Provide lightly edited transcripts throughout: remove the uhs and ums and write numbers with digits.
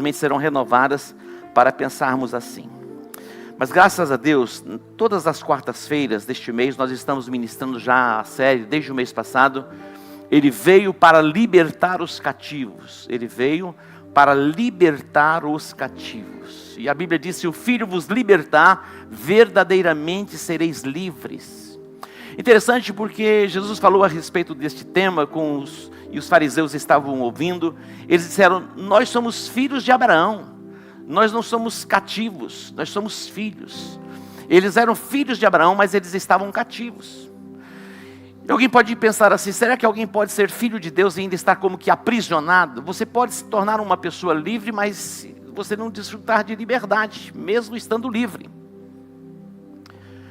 mentes serão renovadas para pensarmos assim. Mas graças a Deus, todas as quartas-feiras deste mês, nós estamos ministrando já a série, desde o mês passado. Ele veio para libertar os cativos. Ele veio para libertar os cativos. E a Bíblia diz: se o Filho vos libertar, verdadeiramente sereis livres. Interessante porque Jesus falou a respeito deste tema e os fariseus estavam ouvindo. Eles disseram: nós somos filhos de Abraão. Nós não somos cativos, nós somos filhos. Eles eram filhos de Abraão, mas eles estavam cativos. E alguém pode pensar assim: será que alguém pode ser filho de Deus e ainda estar como que aprisionado? Você pode se tornar uma pessoa livre, mas você não desfrutar de liberdade, mesmo estando livre.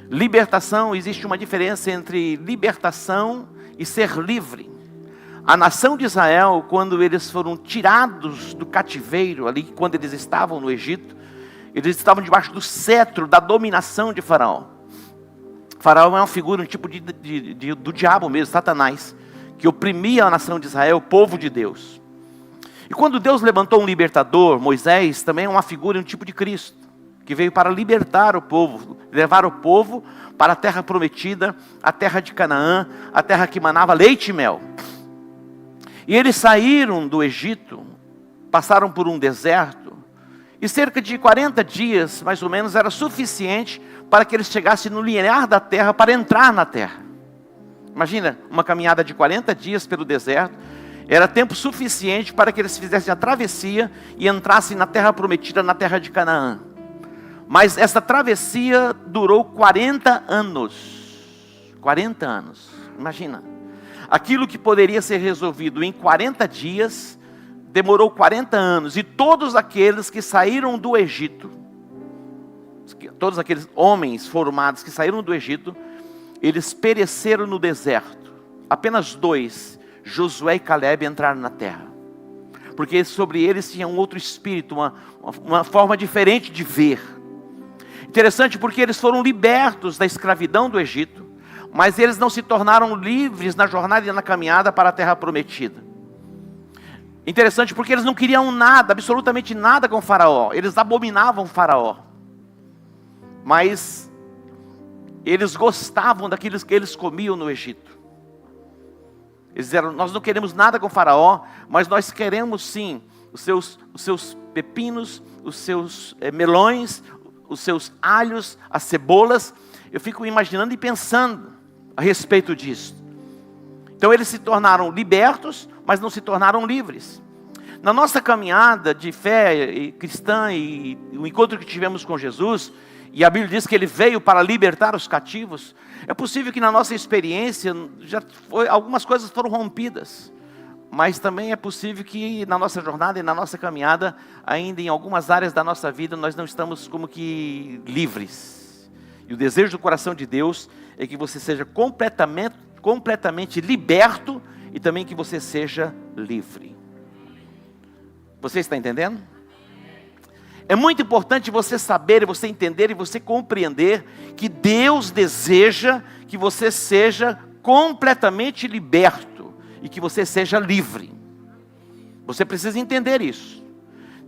Libertação, existe uma diferença entre libertação e ser livre. A nação de Israel, quando eles foram tirados do cativeiro, ali quando eles estavam no Egito, eles estavam debaixo do cetro da dominação de Faraó. Faraó é uma figura, um tipo do diabo mesmo, Satanás, que oprimia a nação de Israel, o povo de Deus. E quando Deus levantou um libertador, Moisés, também é uma figura, um tipo de Cristo, que veio para libertar o povo, levar o povo para a terra prometida, a terra de Canaã, a terra que manava leite e mel. E eles saíram do Egito, passaram por um deserto, e cerca de 40 dias, mais ou menos, era suficiente para que eles chegassem no limiar da terra, para entrar na terra. Imagina, uma caminhada de 40 dias pelo deserto, era tempo suficiente para que eles fizessem a travessia e entrassem na terra prometida, na terra de Canaã. Mas essa travessia durou 40 anos. 40 anos, imagina. Aquilo que poderia ser resolvido em 40 dias, demorou 40 anos. E todos aqueles que saíram do Egito, todos aqueles homens formados que saíram do Egito, eles pereceram no deserto. Apenas 2, Josué e Caleb, entraram na terra. Porque sobre eles tinha um outro espírito, uma forma diferente de ver. Interessante porque eles foram libertos da escravidão do Egito, mas eles não se tornaram livres na jornada e na caminhada para a terra prometida. Interessante porque eles não queriam nada, absolutamente nada com Faraó. Eles abominavam Faraó. Mas eles gostavam daquilo que eles comiam no Egito. Eles disseram: nós não queremos nada com Faraó, mas nós queremos sim os seus pepinos, os seus melões, os seus alhos, as cebolas. Eu fico imaginando e pensando a respeito disso. Então eles se tornaram libertos, mas não se tornaram livres. Na nossa caminhada de fé cristã e o encontro que tivemos com Jesus, e a Bíblia diz que Ele veio para libertar os cativos, é possível que na nossa experiência algumas coisas foram rompidas, mas também é possível que na nossa jornada e na nossa caminhada, ainda em algumas áreas da nossa vida, nós não estamos como que livres. E o desejo do coração de Deus é que você seja completamente liberto e também que você seja livre. Você está entendendo? É muito importante você saber, você entender e você compreender que Deus deseja que você seja completamente liberto e que você seja livre. Você precisa entender isso.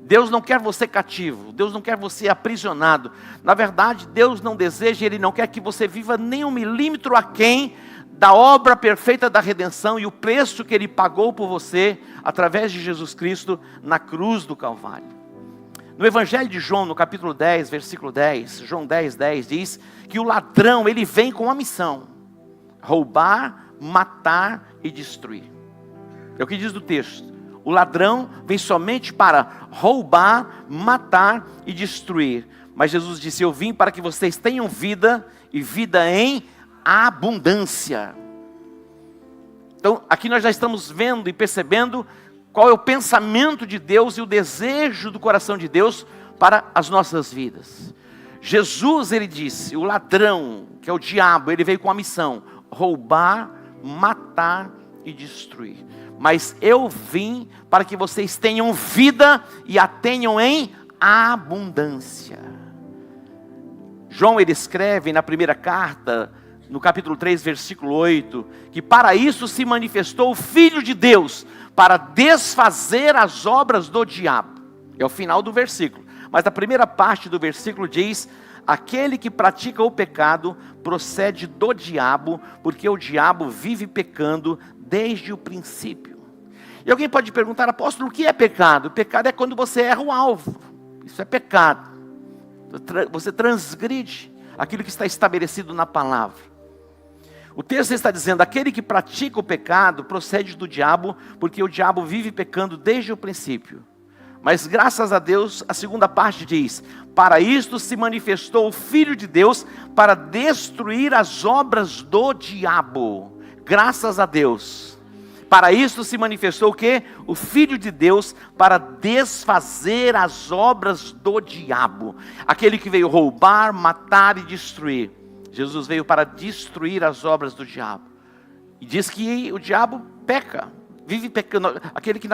Deus não quer você cativo, Deus não quer você aprisionado. Na verdade, Deus não deseja, Ele não quer que você viva nem 1 milímetro aquém da obra perfeita da redenção e o preço que Ele pagou por você, através de Jesus Cristo, na cruz do Calvário. No Evangelho de João, no capítulo 10, versículo 10, João 10, 10, diz que o ladrão, ele vem com uma missão: roubar, matar e destruir. É o que diz do texto. O ladrão vem somente para roubar, matar e destruir. Mas Jesus disse: eu vim para que vocês tenham vida e vida em abundância. Então, aqui nós já estamos vendo e percebendo qual é o pensamento de Deus e o desejo do coração de Deus para as nossas vidas. Jesus, ele disse, o ladrão, que é o diabo, ele veio com a missão: roubar, matar e destruir. Mas eu vim para que vocês tenham vida e a tenham em abundância. João, ele escreve na primeira carta, no capítulo 3, versículo 8, que para isso se manifestou o Filho de Deus, para desfazer as obras do diabo. É o final do versículo. Mas a primeira parte do versículo diz: aquele que pratica o pecado procede do diabo, porque o diabo vive pecando desde o princípio. E alguém pode perguntar: apóstolo, o que é pecado? Pecado é quando você erra o alvo. Isso é pecado. Você transgride aquilo que está estabelecido na palavra. O texto está dizendo: aquele que pratica o pecado procede do diabo, porque o diabo vive pecando desde o princípio. Mas graças a Deus, a segunda parte diz: para isto se manifestou o Filho de Deus, para destruir as obras do diabo. Graças a Deus. Para isto se manifestou o quê? O Filho de Deus, para desfazer as obras do diabo. Aquele que veio roubar, matar e destruir. Jesus veio para destruir as obras do diabo. E diz que o diabo peca, vive pecando. Aquele que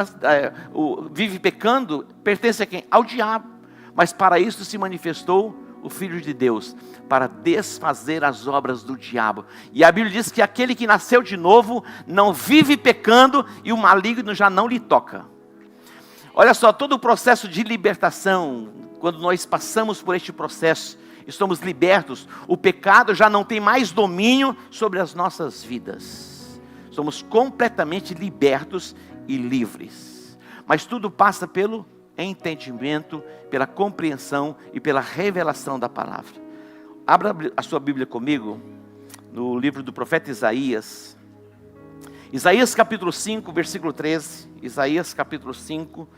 vive pecando pertence a quem? Ao diabo. Mas para isso se manifestou o Filho de Deus, para desfazer as obras do diabo. E a Bíblia diz que aquele que nasceu de novo não vive pecando e o maligno já não lhe toca. Olha só, todo o processo de libertação, quando nós passamos por este processo, estamos libertos, o pecado já não tem mais domínio sobre as nossas vidas. Somos completamente libertos e livres. Mas tudo passa pelo entendimento, pela compreensão e pela revelação da palavra. Abra a sua Bíblia comigo, no livro do profeta Isaías. Isaías capítulo 5, versículo 13. Isaías capítulo 5,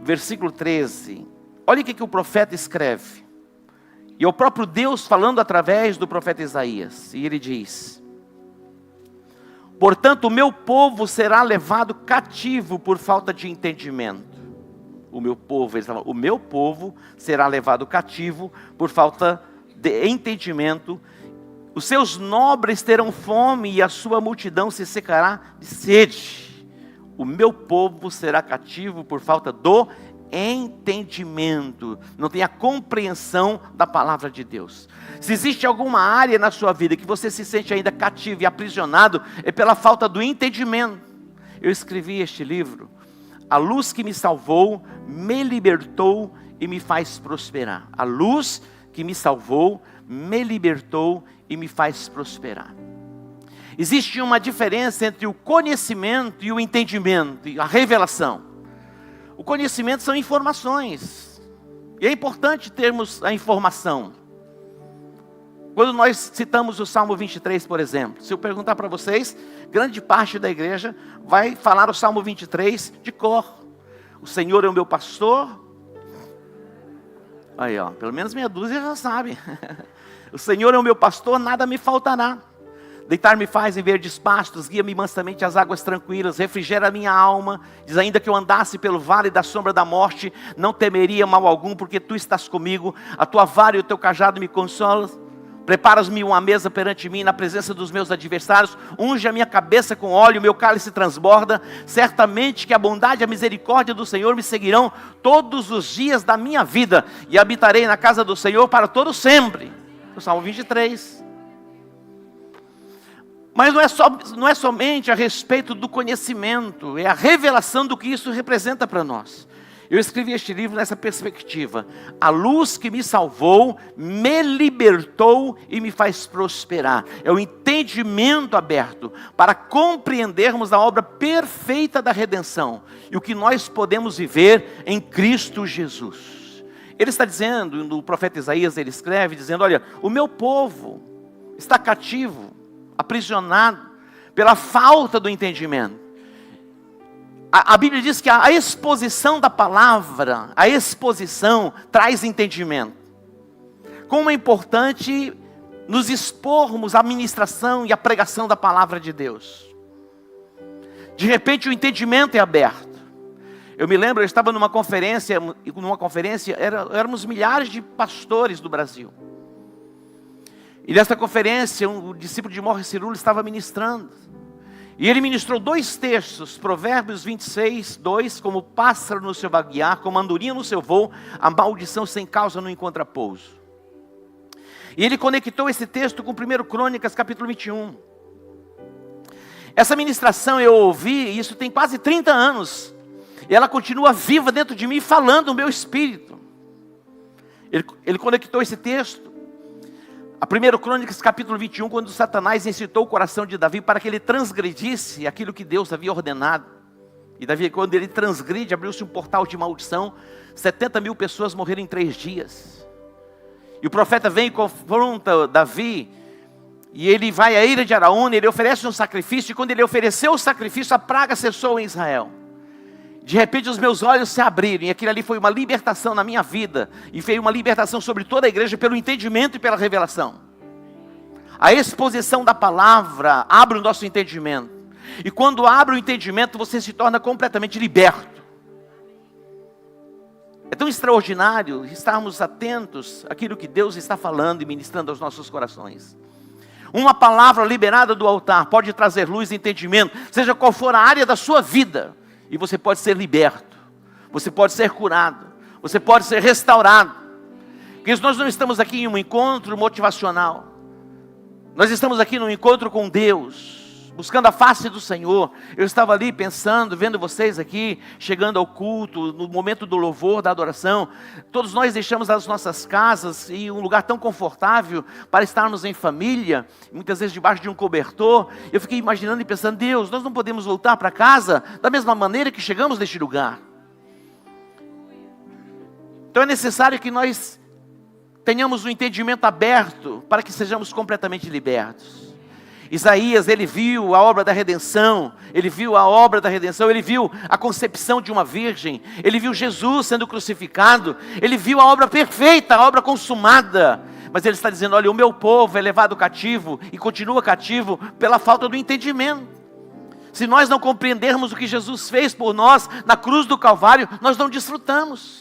versículo 13. Olha o que o profeta escreve. E é o próprio Deus falando através do profeta Isaías. E ele diz: portanto, o meu povo será levado cativo por falta de entendimento. O meu povo será levado cativo por falta de entendimento. Os seus nobres terão fome e a sua multidão se secará de sede. O meu povo será cativo por falta do entendimento. Não tem a compreensão da palavra de Deus. Se existe alguma área na sua vida que você se sente ainda cativo e aprisionado, é pela falta do entendimento. Eu escrevi este livro: a luz que me salvou, me libertou e me faz prosperar. A luz que me salvou, me libertou e me faz prosperar. Existe uma diferença entre o conhecimento e o entendimento, e a revelação. O conhecimento são informações. E é importante termos a informação. Quando nós citamos o Salmo 23, por exemplo, se eu perguntar para vocês, grande parte da igreja vai falar o Salmo 23 de cor. O Senhor é o meu pastor. Aí, ó, pelo menos meia dúzia já sabe. O Senhor é o meu pastor, nada me faltará. Deitar-me faz em verdes pastos, guia-me mansamente às águas tranquilas, refrigera a minha alma. Diz: ainda que eu andasse pelo vale da sombra da morte, não temeria mal algum, porque tu estás comigo. A tua vara e o teu cajado me consolam. Preparas-me uma mesa perante mim, na presença dos meus adversários. Unge a minha cabeça com óleo, meu cálice transborda. Certamente que a bondade e a misericórdia do Senhor me seguirão todos os dias da minha vida, e habitarei na casa do Senhor para todo sempre. O Salmo 23. Mas não é somente a respeito do conhecimento, é a revelação do que isso representa para nós. Eu escrevi este livro nessa perspectiva. A luz que me salvou, me libertou e me faz prosperar. É o entendimento aberto para compreendermos a obra perfeita da redenção e o que nós podemos viver em Cristo Jesus. Ele está dizendo, no profeta Isaías ele escreve, dizendo: olha, o meu povo está cativo, aprisionado pela falta do entendimento. A Bíblia diz que a exposição da palavra, a exposição traz entendimento. Como é importante nos expormos à ministração e à pregação da palavra de Deus. De repente o entendimento é aberto. Eu me lembro, eu estava numa conferência, éramos milhares de pastores do Brasil. E nessa conferência, o discípulo de Morris Cerullo estava ministrando. E ele ministrou 2 textos, Provérbios 26, 2, como o pássaro no seu vaguear, como a andorinha no seu voo, a maldição sem causa não encontra pouso. E ele conectou esse texto com 1 Crônicas, capítulo 21. Essa ministração eu ouvi, e isso tem quase 30 anos. E ela continua viva dentro de mim, falando o meu espírito. Ele conectou esse texto a 1 Crônicas capítulo 21, quando Satanás incitou o coração de Davi para que ele transgredisse aquilo que Deus havia ordenado. E Davi, quando ele transgride, abriu-se um portal de maldição, 70 mil pessoas morreram em 3 dias. E o profeta vem e confronta Davi, e ele vai à ilha de Araúna, ele oferece um sacrifício, e quando ele ofereceu o sacrifício, a praga cessou em Israel. De repente os meus olhos se abriram, e aquilo ali foi uma libertação na minha vida, e veio uma libertação sobre toda a igreja, pelo entendimento e pela revelação. A exposição da palavra abre o nosso entendimento, e quando abre o entendimento, você se torna completamente liberto. É tão extraordinário estarmos atentos àquilo que Deus está falando e ministrando aos nossos corações. Uma palavra liberada do altar pode trazer luz e entendimento, seja qual for a área da sua vida, e você pode ser liberto, você pode ser curado, você pode ser restaurado. Porque nós não estamos aqui em um encontro motivacional, nós estamos aqui num encontro com Deus, buscando a face do Senhor. Eu estava ali pensando, vendo vocês aqui, chegando ao culto, no momento do louvor, da adoração. Todos nós deixamos as nossas casas e um lugar tão confortável para estarmos em família, muitas vezes debaixo de um cobertor. Eu fiquei imaginando e pensando, Deus, nós não podemos voltar para casa da mesma maneira que chegamos neste lugar. Então é necessário que nós tenhamos um entendimento aberto para que sejamos completamente libertos. Isaías, ele viu a obra da redenção, ele viu a concepção de uma virgem, ele viu Jesus sendo crucificado, ele viu a obra perfeita, a obra consumada, mas ele está dizendo, olha, o meu povo é levado cativo, e continua cativo, pela falta do entendimento. Se nós não compreendermos o que Jesus fez por nós, na cruz do Calvário, nós não desfrutamos.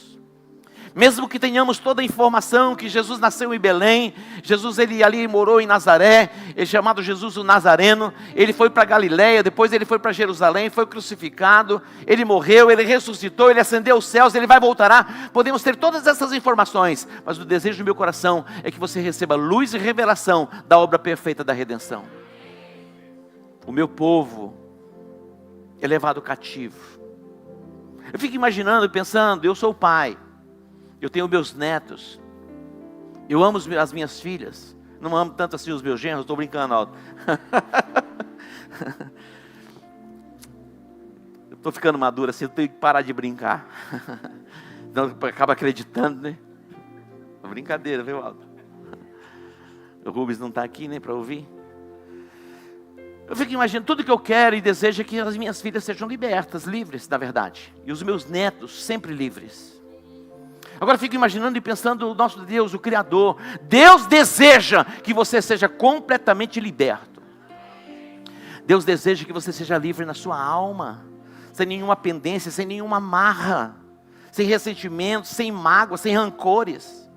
Mesmo que tenhamos toda a informação que Jesus nasceu em Belém, Jesus ele ali morou em Nazaré, é chamado Jesus o Nazareno, ele foi para Galiléia, depois ele foi para Jerusalém, foi crucificado, ele morreu, ele ressuscitou, ele ascendeu aos céus, ele vai voltar. Podemos ter todas essas informações, mas o desejo do meu coração é que você receba luz e revelação da obra perfeita da redenção. O meu povo é levado cativo. Eu fico imaginando e pensando, eu sou o pai, eu tenho meus netos, eu amo as minhas filhas, não amo tanto assim os meus genros, estou brincando, Aldo. Eu estou ficando maduro assim, eu tenho que parar de brincar, não, acaba acreditando, né? Brincadeira, viu, Aldo? O Rubens não está aqui, nem para ouvir. Eu fico imaginando, tudo que eu quero e desejo é que as minhas filhas sejam libertas, livres, na verdade, e os meus netos sempre livres. Agora fico imaginando e pensando, o nosso Deus, o Criador, Deus deseja que você seja completamente liberto. Deus deseja que você seja livre na sua alma, sem nenhuma pendência, sem nenhuma amarra, sem ressentimento, sem mágoa, sem rancores.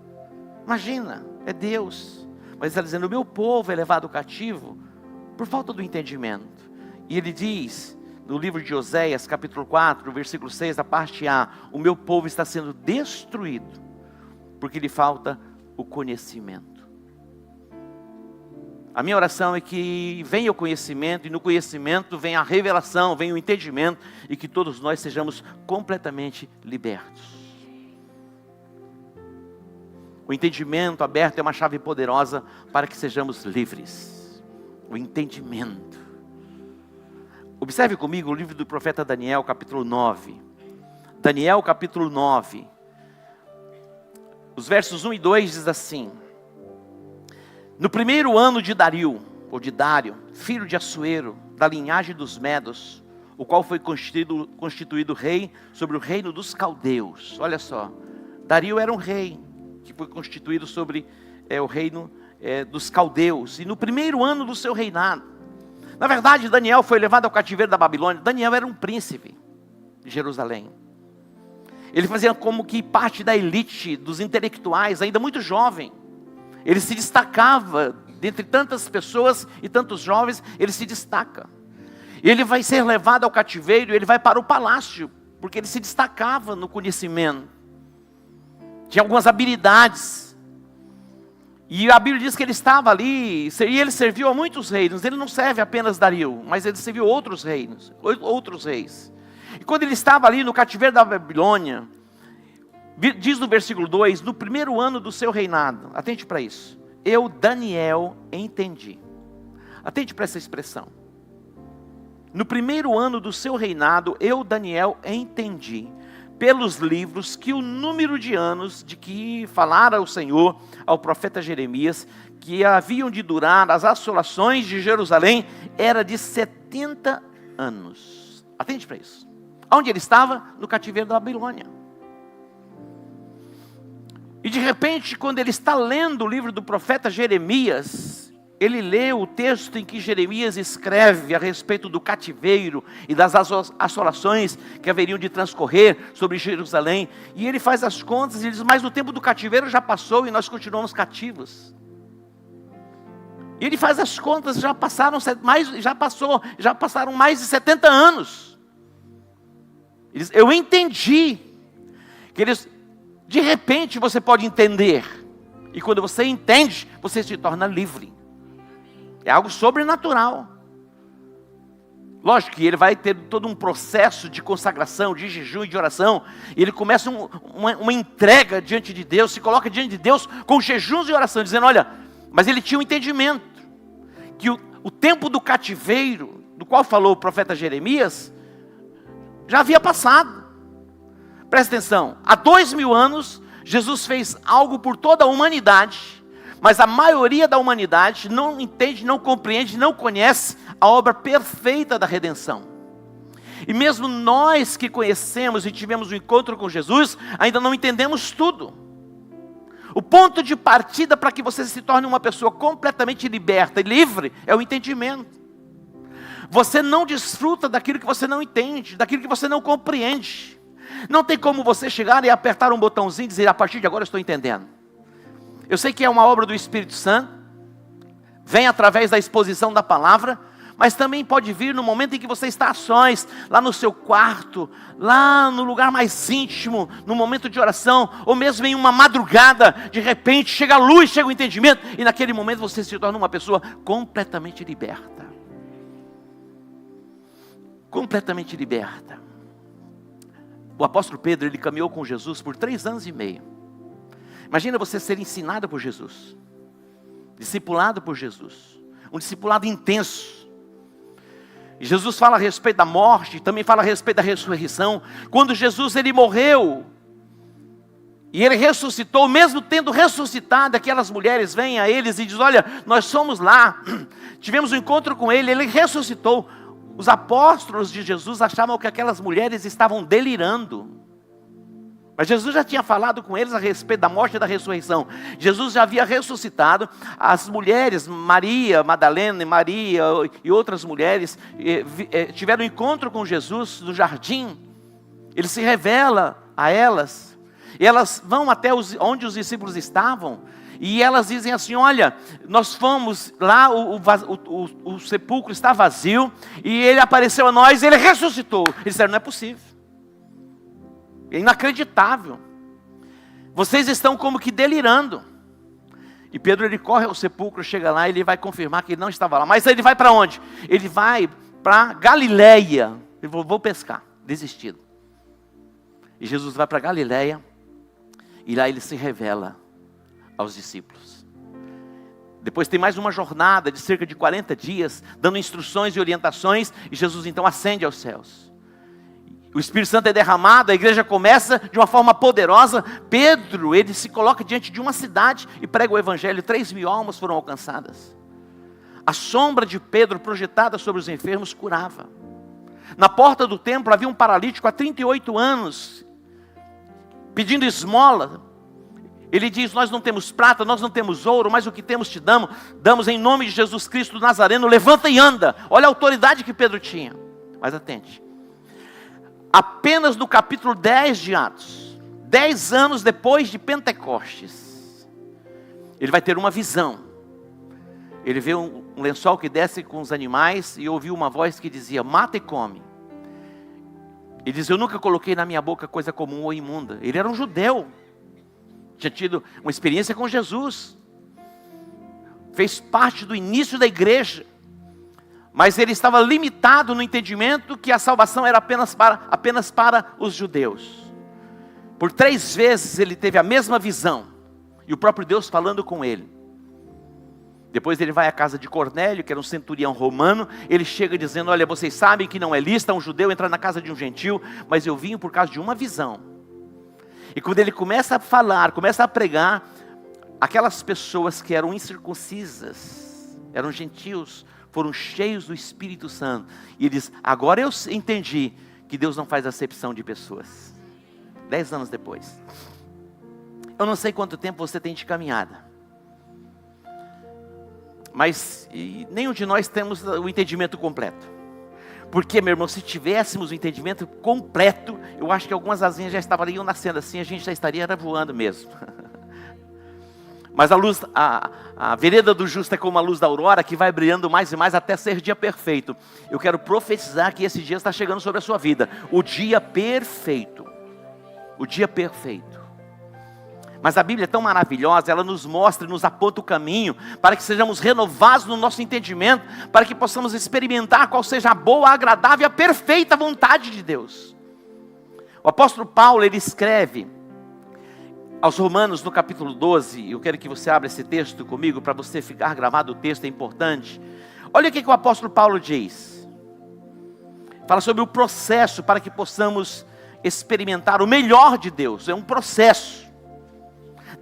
Imagina, é Deus. Mas Ele está dizendo, o meu povo é levado cativo por falta do entendimento. E Ele diz, no livro de Oséias, capítulo 4, versículo 6, a parte A, o meu povo está sendo destruído, porque lhe falta o conhecimento. A minha oração é que venha o conhecimento, e no conhecimento venha a revelação, venha o entendimento, e que todos nós sejamos completamente libertos. O entendimento aberto é uma chave poderosa para que sejamos livres. O entendimento. Observe comigo o livro do profeta Daniel, capítulo 9. Daniel, capítulo 9. Os versos 1 e 2 diz assim: no primeiro ano de Dario, ou de Dário, filho de Assuero, da linhagem dos Medos, o qual foi constituído rei sobre o reino dos caldeus. Olha só, Dario era um rei, que foi constituído sobre o reino dos caldeus. E no primeiro ano do seu reinado, na verdade, Daniel foi levado ao cativeiro da Babilônia. Daniel era um príncipe de Jerusalém. Ele fazia como que parte da elite dos intelectuais, ainda muito jovem. Ele se destacava, dentre tantas pessoas e tantos jovens, ele se destaca. Ele vai ser levado ao cativeiro, ele vai para o palácio, porque ele se destacava no conhecimento. Tinha algumas habilidades. E a Bíblia diz que ele estava ali, e ele serviu a muitos reinos. Ele não serve apenas Dario, mas ele serviu outros reinos, outros reis. E quando ele estava ali no cativeiro da Babilônia, diz no versículo 2, no primeiro ano do seu reinado, atente para isso, eu, Daniel, entendi. Atente para essa expressão. No primeiro ano do seu reinado, eu, Daniel, entendi pelos livros que o número de anos de que falara o Senhor ao profeta Jeremias, que haviam de durar as assolações de Jerusalém, era de 70 anos. Atente para isso. Onde ele estava? No cativeiro da Babilônia. E de repente, quando ele está lendo o livro do profeta Jeremias, ele lê o texto em que Jeremias escreve a respeito do cativeiro e das assolações que haveriam de transcorrer sobre Jerusalém. E ele faz as contas e diz, mas o tempo do cativeiro já passou e nós continuamos cativos. E ele faz as contas, já passaram mais de 70 anos. Ele diz, eu entendi. De repente você pode entender. E quando você entende, você se torna livre. É algo sobrenatural. Lógico que ele vai ter todo um processo de consagração, de jejum e de oração. E ele começa uma entrega diante de Deus, se coloca diante de Deus com jejuns e oração, dizendo, olha, mas ele tinha um entendimento. Que o tempo do cativeiro, do qual falou o profeta Jeremias, já havia passado. Presta atenção, há 2000 anos, Jesus fez algo por toda a humanidade, mas a maioria da humanidade não entende, não compreende, não conhece a obra perfeita da redenção. E mesmo nós que conhecemos e tivemos um encontro com Jesus, ainda não entendemos tudo. O ponto de partida para que você se torne uma pessoa completamente liberta e livre é o entendimento. Você não desfruta daquilo que você não entende, daquilo que você não compreende. Não tem como você chegar e apertar um botãozinho e dizer, a partir de agora eu estou entendendo. Eu sei que é uma obra do Espírito Santo, vem através da exposição da palavra, mas também pode vir no momento em que você está a sós, lá no seu quarto, lá no lugar mais íntimo, no momento de oração, ou mesmo em uma madrugada, de repente chega a luz, chega o entendimento, e naquele momento você se torna uma pessoa completamente liberta. Completamente liberta. O apóstolo Pedro, ele caminhou com Jesus por 3 anos e meio. Imagina você ser ensinado por Jesus, discipulado por Jesus, um discipulado intenso. E Jesus fala a respeito da morte, também fala a respeito da ressurreição. Quando Jesus ele morreu, e ele ressuscitou, mesmo tendo ressuscitado, aquelas mulheres vêm a eles e dizem, olha, nós somos lá, tivemos um encontro com ele, ele ressuscitou. Os apóstolos de Jesus achavam que aquelas mulheres estavam delirando. Mas Jesus já tinha falado com eles a respeito da morte e da ressurreição. Jesus já havia ressuscitado. As mulheres, Maria, Madalena e Maria e outras mulheres, tiveram um encontro com Jesus no jardim. Ele se revela a elas. E elas vão até onde os discípulos estavam. E elas dizem assim, olha, nós fomos lá, o sepulcro está vazio. E ele apareceu a nós, ele ressuscitou. Eles disseram, não é possível. É inacreditável. Vocês estão como que delirando. E Pedro ele corre ao sepulcro, chega lá e ele vai confirmar que ele não estava lá. Mas ele vai para onde? Ele vai para Galileia. Ele falou, vou pescar, desistido. E Jesus vai para Galileia e lá ele se revela aos discípulos. Depois tem mais uma jornada de cerca de 40 dias, dando instruções e orientações, e Jesus então ascende aos céus. O Espírito Santo é derramado, a igreja começa de uma forma poderosa. Pedro, ele se coloca diante de uma cidade e prega o evangelho. 3.000 almas foram alcançadas. A sombra de Pedro projetada sobre os enfermos curava. Na porta do templo havia um paralítico há 38 anos, pedindo esmola. Ele diz, nós não temos prata, nós não temos ouro, mas o que temos te damos em nome de Jesus Cristo Nazareno, levanta e anda. Olha a autoridade que Pedro tinha. Mas atente. Apenas no capítulo 10 de Atos, 10 anos depois de Pentecostes, ele vai ter uma visão. Ele vê um lençol que desce com os animais e ouviu uma voz que dizia, mata e come. Ele diz, eu nunca coloquei na minha boca coisa comum ou imunda. Ele era um judeu, tinha tido uma experiência com Jesus, fez parte do início da igreja. Mas ele estava limitado no entendimento que a salvação era apenas para os judeus. Por 3 vezes ele teve a mesma visão, e o próprio Deus falando com ele. Depois ele vai à casa de Cornélio, que era um centurião romano. Ele chega dizendo: olha, vocês sabem que não é lícito um judeu entrar na casa de um gentil, mas eu vim por causa de uma visão. E quando ele começa a falar, começa a pregar, aquelas pessoas que eram incircuncisas, eram gentios, foram cheios do Espírito Santo. E ele diz: agora eu entendi que Deus não faz acepção de pessoas. 10 anos depois. Eu não sei quanto tempo você tem de caminhada, mas nenhum de nós temos o entendimento completo. Porque, meu irmão, se tivéssemos o entendimento completo, eu acho que algumas asinhas já estariam nascendo assim, a gente já estaria voando mesmo. Mas a vereda do justo é como a luz da aurora, que vai brilhando mais e mais até ser dia perfeito. Eu quero profetizar que esse dia está chegando sobre a sua vida. O dia perfeito. O dia perfeito. Mas a Bíblia é tão maravilhosa, ela nos mostra e nos aponta o caminho, para que sejamos renovados no nosso entendimento, para que possamos experimentar qual seja a boa, agradável e a perfeita vontade de Deus. O apóstolo Paulo, ele escreve aos Romanos no capítulo 12, eu quero que você abra esse texto comigo, para você ficar gravado, o texto é importante. Olha o que o apóstolo Paulo diz. Fala sobre o processo para que possamos experimentar o melhor de Deus, é um processo.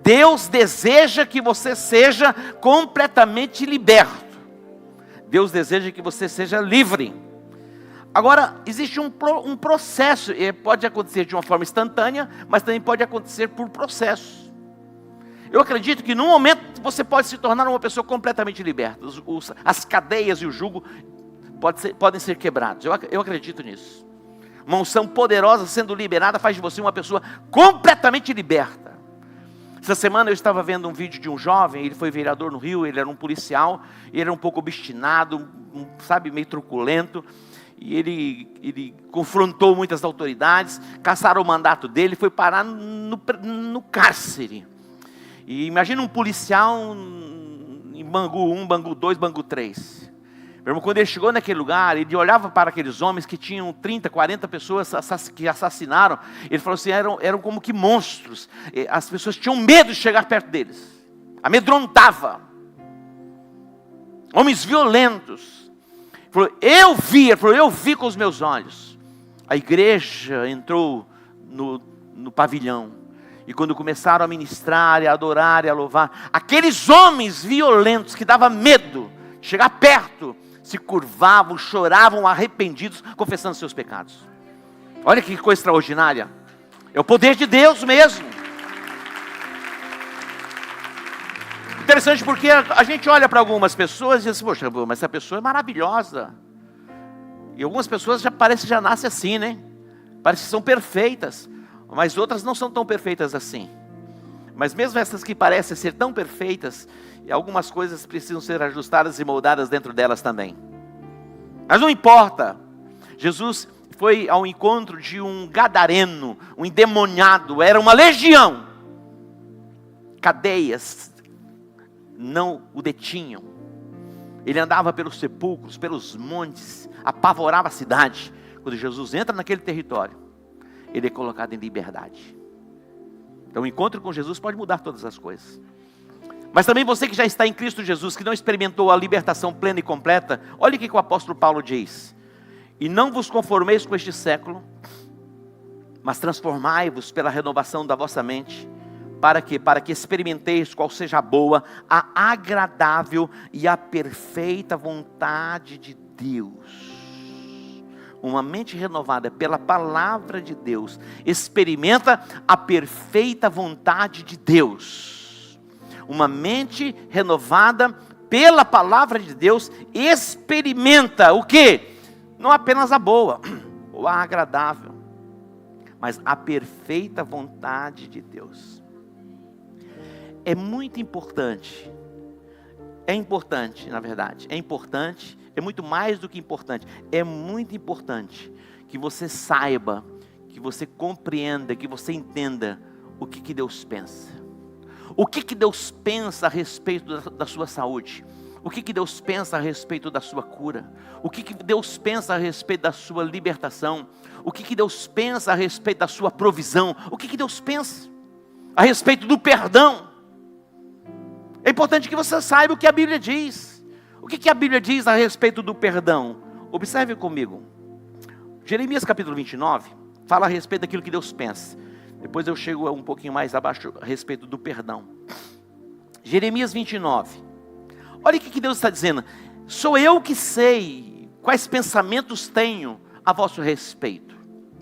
Deus deseja que você seja completamente liberto. Deus deseja que você seja livre. Agora, existe um processo, pode acontecer de uma forma instantânea, mas também pode acontecer por processo. Eu acredito que num momento você pode se tornar uma pessoa completamente liberta. As cadeias e o jugo podem ser quebrados. Eu acredito nisso. Uma unção poderosa sendo liberada faz de você uma pessoa completamente liberta. Essa semana eu estava vendo um vídeo de um jovem, ele foi vereador no Rio, ele era um policial, ele era um pouco obstinado, meio truculento, e ele confrontou muitas autoridades, cassaram o mandato dele, foi parar no cárcere. E imagina um policial em Bangu 1, Bangu 2, Bangu 3. Meu irmão, quando ele chegou naquele lugar, ele olhava para aqueles homens que tinham 30, 40 pessoas que assassinaram. Ele falou assim, eram como que monstros. As pessoas tinham medo de chegar perto deles. Amedrontava. Homens violentos. Ele falou, eu vi com os meus olhos. A igreja entrou no pavilhão. E quando começaram a ministrar, a adorar e a louvar, aqueles homens violentos que dava medo de chegar perto, se curvavam, choravam, arrependidos, confessando seus pecados. Olha que coisa extraordinária. É o poder de Deus mesmo. Interessante porque a gente olha para algumas pessoas e diz assim, poxa, mas essa pessoa é maravilhosa. E algumas pessoas parece que já nascem assim, né? Parece que são perfeitas. Mas outras não são tão perfeitas assim. Mas mesmo essas que parecem ser tão perfeitas, algumas coisas precisam ser ajustadas e moldadas dentro delas também. Mas não importa. Jesus foi ao encontro de um gadareno, um endemoniado, era uma legião. Cadeias não o detinham. Ele andava pelos sepulcros, pelos montes, apavorava a cidade. Quando Jesus entra naquele território, ele é colocado em liberdade. Então o encontro com Jesus pode mudar todas as coisas. Mas também você que já está em Cristo Jesus, que não experimentou a libertação plena e completa, olha o que o apóstolo Paulo diz. E não vos conformeis com este século, mas transformai-vos pela renovação da vossa mente. Para quê? Para que experimenteis qual seja a boa, a agradável e a perfeita vontade de Deus. Uma mente renovada pela palavra de Deus experimenta a perfeita vontade de Deus. Uma mente renovada pela palavra de Deus experimenta o quê? Não apenas a boa ou a agradável, mas a perfeita vontade de Deus. É muito importante. É importante, na verdade. É importante. É muito mais do que importante. É muito importante que você saiba, que você compreenda, que você entenda o que Deus pensa. O que Deus pensa a respeito da sua saúde. O que Deus pensa a respeito da sua cura? O que Deus pensa a respeito da sua libertação? O que Deus pensa a respeito da sua provisão? O que Deus pensa a respeito do perdão? É importante que você saiba o que a Bíblia diz. O que a Bíblia diz a respeito do perdão? Observe comigo. Jeremias capítulo 29 fala a respeito daquilo que Deus pensa. Depois eu chego um pouquinho mais abaixo a respeito do perdão. Jeremias 29. Olha o que Deus está dizendo. Sou eu que sei quais pensamentos tenho a vosso respeito.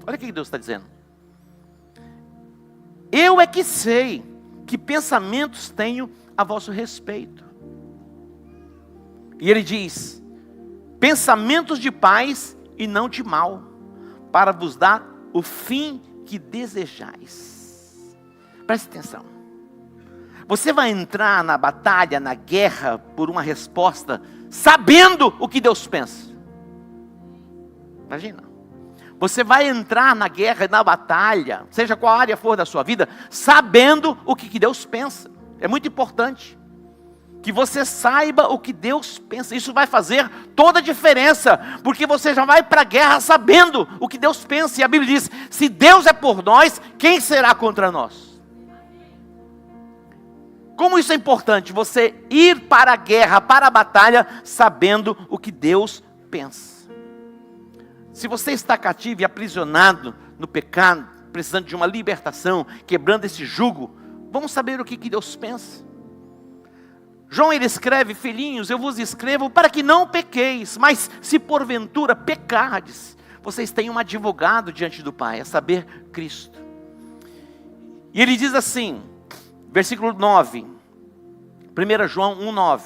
Olha o que Deus está dizendo. Eu é que sei que pensamentos tenho a vosso respeito. E ele diz, pensamentos de paz e não de mal, para vos dar o fim que desejais. Preste atenção. Você vai entrar na batalha, na guerra, por uma resposta, sabendo o que Deus pensa. Imagina. Você vai entrar na guerra, na batalha, seja qual área for da sua vida, sabendo o que Deus pensa. É muito importante que você saiba o que Deus pensa. Isso vai fazer toda a diferença, porque você já vai para a guerra sabendo o que Deus pensa. E a Bíblia diz, se Deus é por nós, quem será contra nós? Como isso é importante, você ir para a guerra, para a batalha, sabendo o que Deus pensa. Se você está cativo e aprisionado no pecado, precisando de uma libertação, quebrando esse jugo, vamos saber o que Deus pensa. João, ele escreve, filhinhos, eu vos escrevo para que não pequeis, mas se porventura pecardes, vocês têm um advogado diante do Pai, a saber, Cristo. E ele diz assim, versículo 9, 1 João 1,9.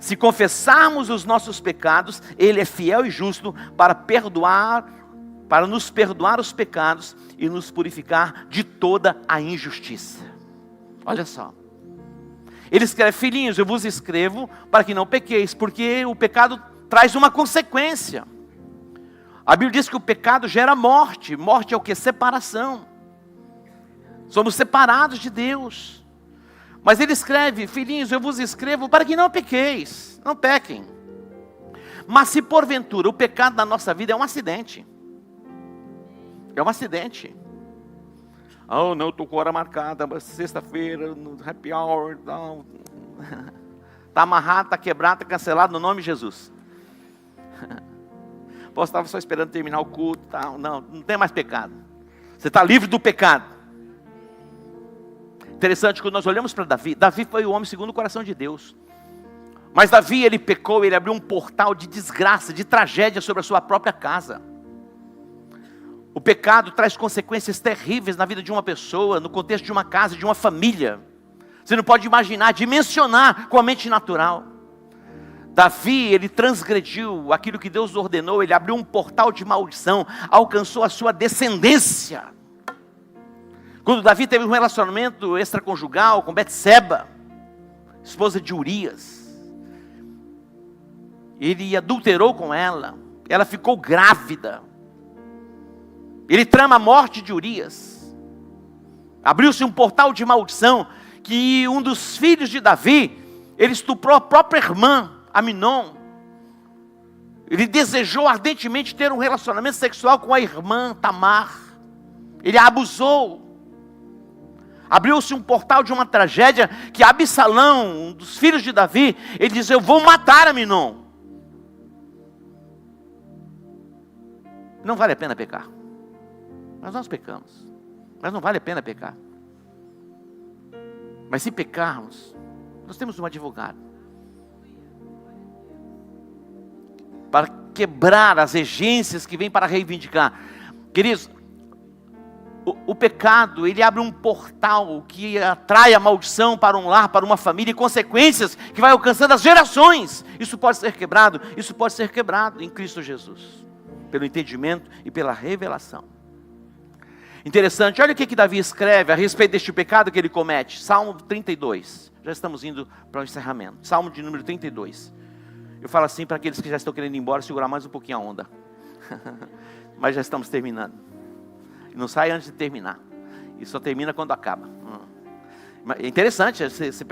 Se confessarmos os nossos pecados, Ele é fiel e justo para nos perdoar os pecados e nos purificar de toda a injustiça. Olha só. Ele escreve, filhinhos, eu vos escrevo para que não pequeis, porque o pecado traz uma consequência. A Bíblia diz que o pecado gera morte. Morte é o que? Separação. Somos separados de Deus. Mas ele escreve, filhinhos, eu vos escrevo para que não pequeis, não pequem. Mas se porventura o pecado na nossa vida é um acidente. É um acidente. Oh, não, estou com hora marcada, mas sexta-feira, no happy hour, não. Está amarrado, está quebrado, está cancelado no nome de Jesus. Posso estava só esperando terminar o culto, tá? Não tem mais pecado. Você está livre do pecado. Interessante, quando nós olhamos para Davi, Davi foi o homem segundo o coração de Deus. Mas Davi, ele pecou, ele abriu um portal de desgraça, de tragédia sobre a sua própria casa. O pecado traz consequências terríveis na vida de uma pessoa, no contexto de uma casa, de uma família. Você não pode imaginar, dimensionar com a mente natural. Davi, ele transgrediu aquilo que Deus ordenou, ele abriu um portal de maldição, alcançou a sua descendência. Quando Davi teve um relacionamento extraconjugal com Betseba, esposa de Urias, ele adulterou com ela, ela ficou grávida. Ele trama a morte de Urias. Abriu-se um portal de maldição, que um dos filhos de Davi, ele estuprou a própria irmã, Aminon. Ele desejou ardentemente ter um relacionamento sexual com a irmã Tamar. Ele a abusou. Abriu-se um portal de uma tragédia, que Absalão, um dos filhos de Davi, ele diz, eu vou matar Aminon. Não vale a pena pecar. Mas nós pecamos. Mas não vale a pena pecar. Mas se pecarmos, nós temos um advogado. Para quebrar as regências que vêm para reivindicar. Queridos, o pecado, ele abre um portal que atrai a maldição para um lar, para uma família, e consequências que vai alcançando as gerações. Isso pode ser quebrado em Cristo Jesus, pelo entendimento e pela revelação. Interessante, olha o que Davi escreve a respeito deste pecado que ele comete. Salmo 32, já estamos indo para o encerramento. Salmo de número 32. Eu falo assim para aqueles que já estão querendo ir embora, segurar mais um pouquinho a onda. Mas já estamos terminando. Não sai antes de terminar. E só termina quando acaba. É interessante você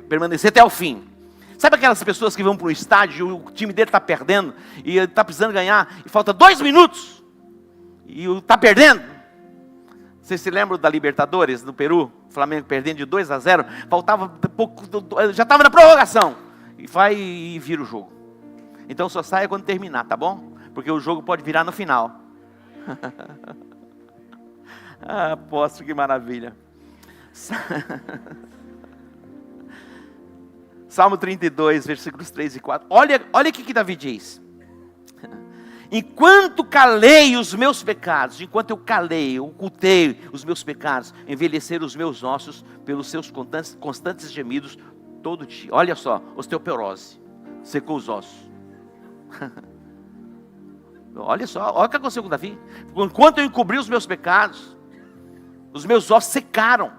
permanecer até o fim. Sabe aquelas pessoas que vão para um estádio e o time dele está perdendo, e ele está precisando ganhar, e falta 2 minutos, e está perdendo? Vocês se lembram da Libertadores, no Peru? O Flamengo perdendo de 2-0, faltava pouco, já estava na prorrogação, e vai e vira o jogo. Então só saia quando terminar, tá bom? Porque o jogo pode virar no final. Ah, apóstolo, que maravilha. Salmo 32, versículos 3 e 4. Olha o que Davi diz. Enquanto calei os meus pecados, enquanto eu calei, eu ocultei os meus pecados, envelheceram os meus ossos pelos seus constantes gemidos todo dia. Olha só, osteoporose, secou os ossos. Olha só, olha o que aconteceu com Davi. Enquanto eu encobri os meus pecados, os meus ossos secaram,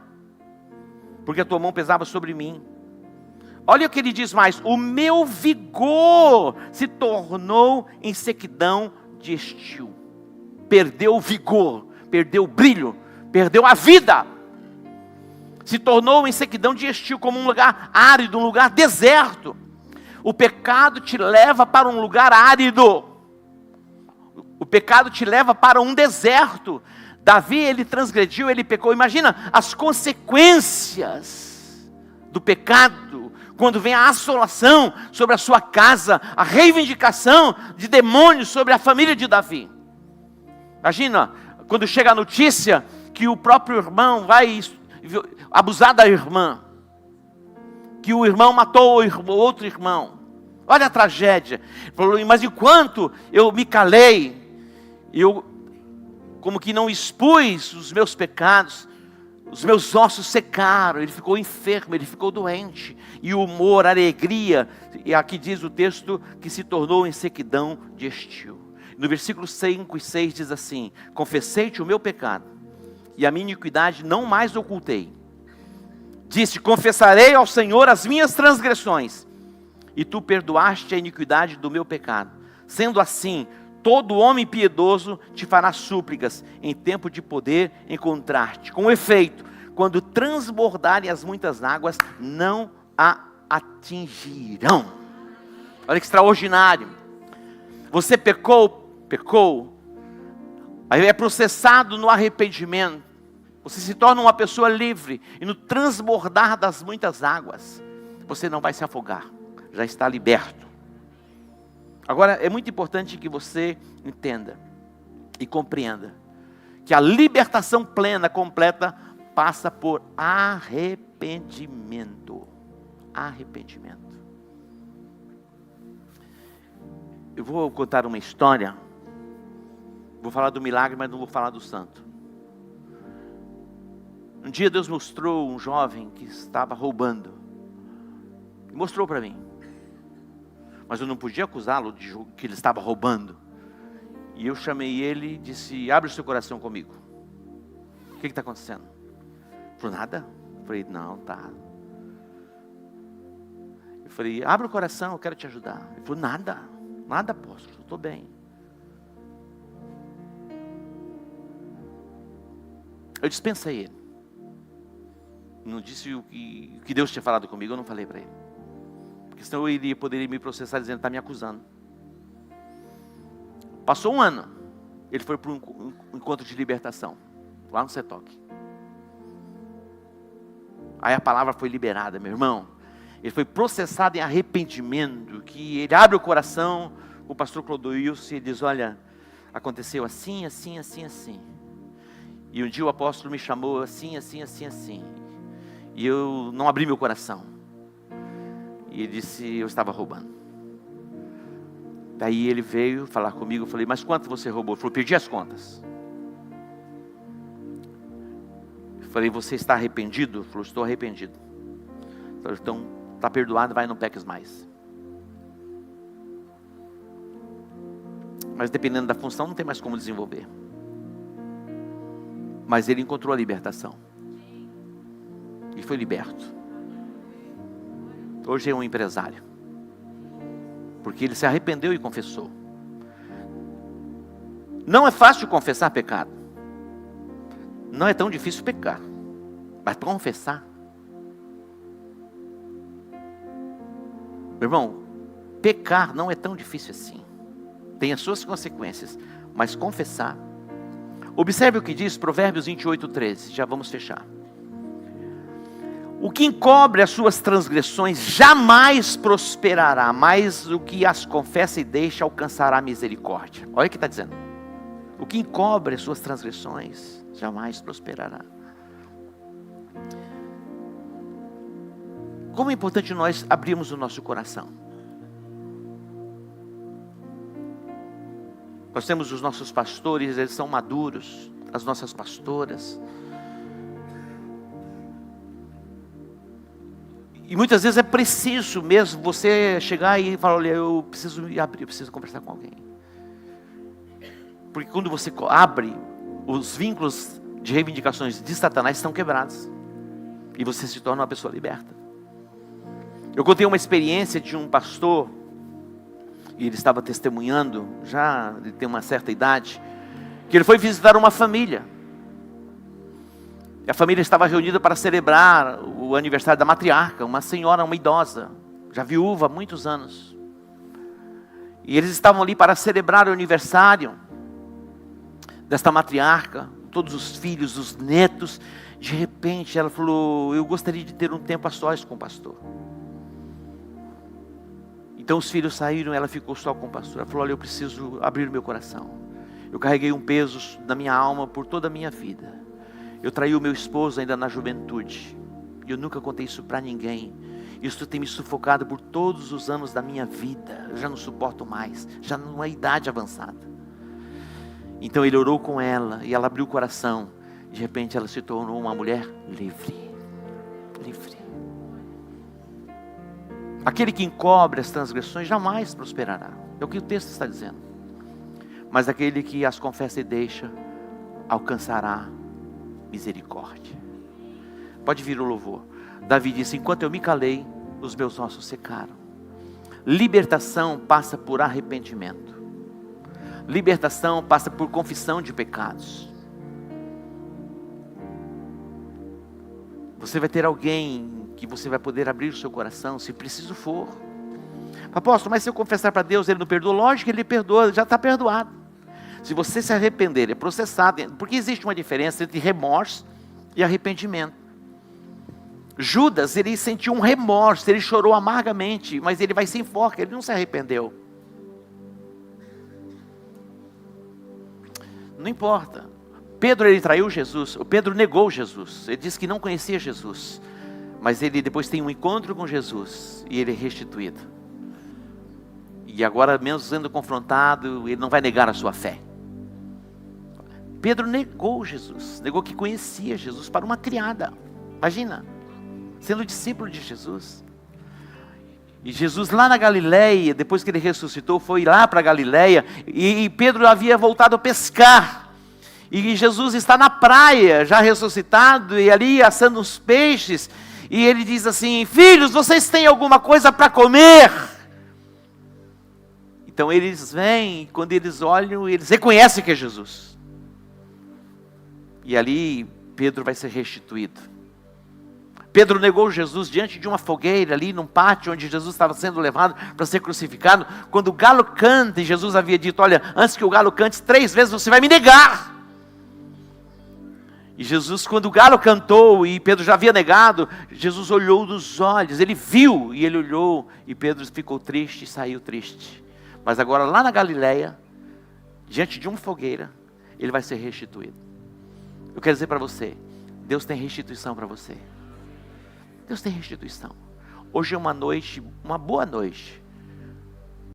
porque a tua mão pesava sobre mim. Olha o que ele diz mais: o meu vigor se tornou em sequidão de estio. Perdeu o vigor, perdeu o brilho, perdeu a vida. Se tornou em sequidão de estio, como um lugar árido, um lugar deserto. O pecado te leva para um lugar árido. O pecado te leva para um deserto. Davi, ele transgrediu, ele pecou. Imagina as consequências do pecado, quando vem a assolação sobre a sua casa, a reivindicação de demônios sobre a família de Davi. Imagina, quando chega a notícia que o próprio irmão vai abusar da irmã, que o irmão matou o outro irmão. Olha a tragédia. Mas enquanto eu me calei, eu como que não expus os meus pecados, os meus ossos secaram, ele ficou enfermo, ele ficou doente, e o humor, a alegria, e aqui diz o texto, que se tornou em sequidão de estio. No versículo 5 e 6 diz assim: confessei-te o meu pecado, e a minha iniquidade não mais ocultei. Disse: confessarei ao Senhor as minhas transgressões, e tu perdoaste a iniquidade do meu pecado. Sendo assim, todo homem piedoso te fará súplicas, em tempo de poder encontrar-te. Com efeito, quando transbordarem as muitas águas, não a atingirão. Olha que extraordinário. Você pecou, aí é processado no arrependimento. Você se torna uma pessoa livre, e no transbordar das muitas águas, você não vai se afogar, já está liberto. Agora, é muito importante que você entenda e compreenda que a libertação plena, completa, passa por arrependimento. Arrependimento. Eu vou contar uma história. Vou falar do milagre, mas não vou falar do santo. Um dia Deus mostrou um jovem que estava roubando. Mostrou para mim. Mas eu não podia acusá-lo de que ele estava roubando. E eu chamei ele e disse: abre o seu coração comigo. O que está acontecendo? Ele falou: nada. Eu falei: não, tá. Eu falei: abre o coração, eu quero te ajudar. Ele falou: nada, apóstolo, estou bem. Eu dispensei ele. Não disse o que Deus tinha falado comigo, eu não falei para ele. Porque senão eu poderia me processar dizendo: está me acusando. Passou um ano, ele foi para um encontro de libertação, lá no CETOC. Aí a palavra foi liberada, meu irmão. Ele foi processado em arrependimento, que ele abre o coração, o pastor Clodoilson, e diz: olha, aconteceu assim, assim, assim, assim. E um dia o apóstolo me chamou assim, assim, assim, assim. E eu não abri meu coração. E ele disse: eu estava roubando. Daí ele veio falar comigo. Eu falei: mas quanto você roubou? Ele falou: perdi as contas. Eu falei: você está arrependido? Ele falou: estou arrependido. Eu falei: então está perdoado, vai, não peques mais. Mas dependendo da função não tem mais como desenvolver. Mas ele encontrou a libertação. E foi liberto. Hoje é um empresário. Porque ele se arrependeu e confessou. Não é fácil confessar pecado. Não é tão difícil pecar. Mas confessar. Meu irmão, pecar não é tão difícil assim. Tem as suas consequências, mas confessar. Observe o que diz Provérbios 28:13. Já vamos fechar. O que encobre as suas transgressões jamais prosperará, mas o que as confessa e deixa alcançará misericórdia. Olha o que está dizendo. O que encobre as suas transgressões jamais prosperará. Como é importante nós abrirmos o nosso coração. Nós temos os nossos pastores, eles são maduros, as nossas pastoras. E muitas vezes é preciso mesmo você chegar e falar, olha, eu preciso me abrir, eu preciso conversar com alguém. Porque quando você abre, os vínculos de reivindicações de Satanás estão quebrados. E você se torna uma pessoa liberta. Eu contei uma experiência de um pastor, e ele estava testemunhando, já ele tem uma certa idade, que ele foi visitar uma família. E a família estava reunida para celebrar o aniversário da matriarca, uma senhora, uma idosa, já viúva há muitos anos. E eles estavam ali para celebrar o aniversário desta matriarca, todos os filhos, os netos. De repente ela falou, eu gostaria de ter um tempo a sós com o pastor. Então os filhos saíram, ela ficou só com o pastor. Ela falou, olha, eu preciso abrir o meu coração. Eu carreguei um peso na minha alma por toda a minha vida. Eu traí o meu esposo ainda na juventude. E eu nunca contei isso para ninguém. Isso tem me sufocado por todos os anos da minha vida. Eu já não suporto mais, já numa idade avançada. Então ele orou com ela e ela abriu o coração. De repente ela se tornou uma mulher livre. Livre. Aquele que encobre as transgressões jamais prosperará. É o que o texto está dizendo. Mas aquele que as confessa e deixa, alcançará misericórdia. Pode vir o louvor. Davi disse, enquanto eu me calei, os meus ossos secaram. Libertação passa por arrependimento. Libertação passa por confissão de pecados. Você vai ter alguém que você vai poder abrir o seu coração, se preciso for. Apóstolo, mas se eu confessar para Deus, Ele não perdoa? Lógico que Ele perdoa, já está perdoado. Se você se arrepender, é processado, porque existe uma diferença entre remorso e arrependimento. Judas, ele sentiu um remorso, ele chorou amargamente, mas ele vai sem forca, ele não se arrependeu. Não importa. Pedro, ele traiu Jesus, o Pedro negou Jesus, ele disse que não conhecia Jesus. Mas ele depois tem um encontro com Jesus e ele é restituído. E agora, mesmo sendo confrontado, ele não vai negar a sua fé. Pedro negou Jesus, negou que conhecia Jesus para uma criada. Imagina, sendo discípulo de Jesus. E Jesus lá na Galileia, depois que ele ressuscitou, foi lá para a Galileia. E Pedro havia voltado a pescar. E Jesus está na praia, já ressuscitado, e ali assando os peixes. E ele diz assim, filhos, vocês têm alguma coisa para comer? Então eles vêm, quando eles olham, eles reconhecem que é Jesus. E ali Pedro vai ser restituído. Pedro negou Jesus diante de uma fogueira, ali num pátio onde Jesus estava sendo levado para ser crucificado. Quando o galo canta, e Jesus havia dito, olha, antes que o galo cante 3 vezes, você vai me negar. E Jesus, quando o galo cantou e Pedro já havia negado, Jesus olhou nos olhos, ele viu e ele olhou, e Pedro ficou triste e saiu triste. Mas agora lá na Galileia, diante de uma fogueira, ele vai ser restituído. Eu quero dizer para você, Deus tem restituição para você. Deus tem restituição. Hoje é uma noite, uma boa noite,